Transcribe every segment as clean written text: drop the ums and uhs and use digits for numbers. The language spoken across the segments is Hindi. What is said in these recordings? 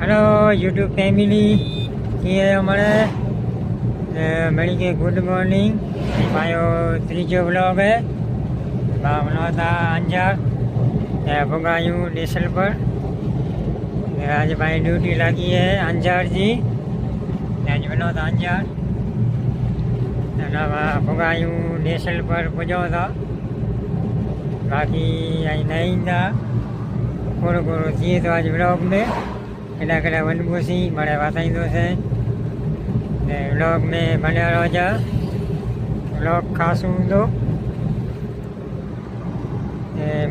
हेलो यूट्यूब फैमिली ये हमारे मेरी के गुड मॉर्निंग मायो त्रीजो ब्लॉग है भावना था अंजार भोगायू नेशनल पर आज भाई ड्यूटी लगी है अंजार जी आज बनो था अंजार भोगायू नेशनल पर पुजो था बाकी आई नहीं था कोड़ो कोड़ो थी तो आज ब्लॉग में कड़ा कड़ा वनभूसी मारे बताइंदो से ने व्लॉग में बने रहो जा व्लॉग खास हूंदो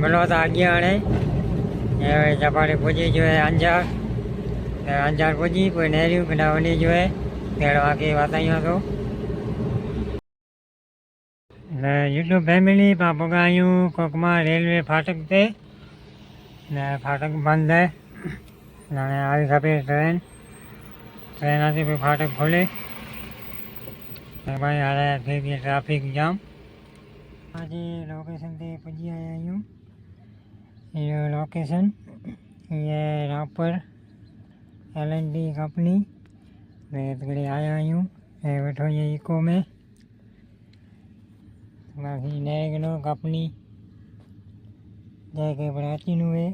मिलो था अॻियां हाणे जपाड़े पुॼी जो है अंजार पुॼी पोइ नेरियूं कॾा वञी जो है अहिड़ो आगे बताइयो तो यूट्यूब फैमिली पां पुॻा आहियूं कोकमा रेलवे फाटक ते फाटक बंद है हाणे आई खपे ट्रेन अचे पोइ फाटक खोले भाई हाणे थिए थी ट्रैफिक जाम अॼु लोकेशन ते पुॼी आया आहियूं इहो लोकेशन ये रापर LNT कंपनी हिते आया आहियूं ऐं वेठो इहे इको में बाक़ी नए कंपनी जंहिंखे पर अची न हुए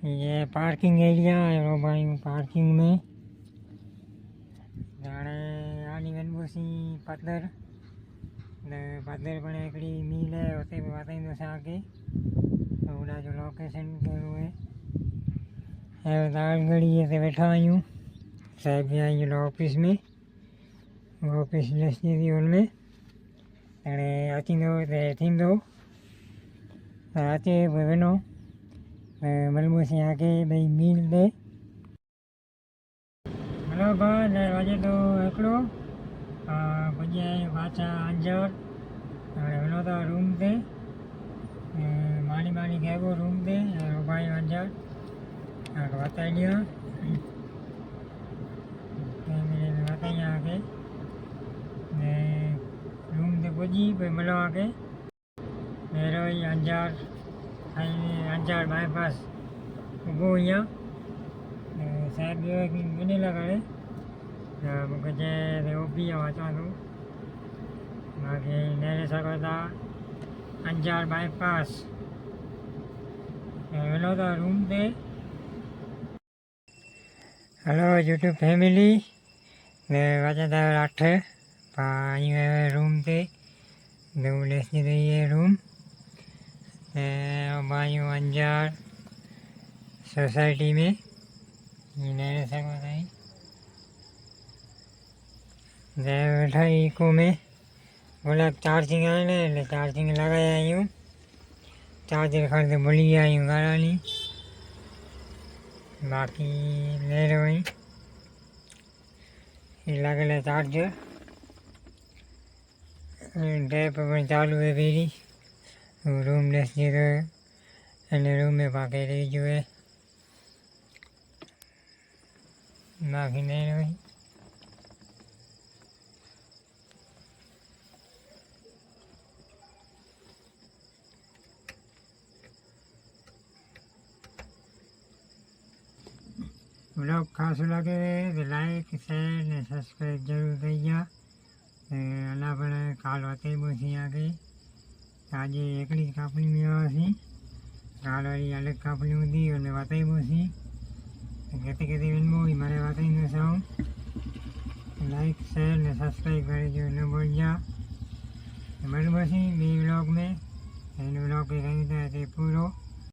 ये पार्किंग एरिया है भाई पार्किंग में हाणे आनी वनभूसी पत्थर पत्थर पण हिकिड़ी मील है उते बि बताईंदोसीं आगे होॾा जो लोकेशन कहिड़ो है ऐं दालगढ़ीअ ते वेठा आहियूं साहिब बि आहियूं ऑफिस में ऑफिस ॾिसी थी हुनमें हाणे अचींदो त थींदो अचे पोइ वञो मलमूसी आके भाई मील दे हेलो भाई वाजे तो हिकिड़ो पुॼी आहियूं पाछा अंजार हाणे वञो था रूम ते मानी कहिड़ो रूम ते भाई अंजार तव्हांखे बताए ॾियां बताई आके रूम ते पुॼी पोइ मिलो आके पहिरियों ई अंजार बाईपास उभो हीअं साहिब ॿियो वञे लॻाड़े मूंखे चए ओपी आहे अचां थो बाक़ी नेरे सघो था अंजार बाईपास वञो था रूम ते हेलो यूट्यूब फैमिली वजन था 8 आहियूं रूम ते ॾिसी रही है रूम भाइयों अंजार सोसाइटी में नए सघो ताईं वेठा इको में बोला चार्जिंग आहिनि એટલે ચાર્જિંગ લગાવ્યા આहियूं ચાર્જર ખરીદે ભૂલી ગયા આहियूं ગાળાની બાકી લઈ રહ્યો અહીં એ લાગેલા ચાર્જર ટેપ પણ ચાલુ है मेरी रूम लेस जीरो અને રૂમ में પાકે રહી જોઈએ બાકી નહીં રહી ब्लॉग खास लगे तो लाइक शेयर ने सब्सक्राइब जरूर करिए अला पण काल वते बोसी आगे आज एकड़ी कंपनी में आसी काल वाली अलग कंपनी हुई उनमें बताई बोसी कहते कहते वनबो मारे बताई साऊं लाइक शेयर ने सब्सक्राइब करे जो न बोल जा मल बोसी बी ब्लॉग में इन ब्लॉग के कहीं पूरो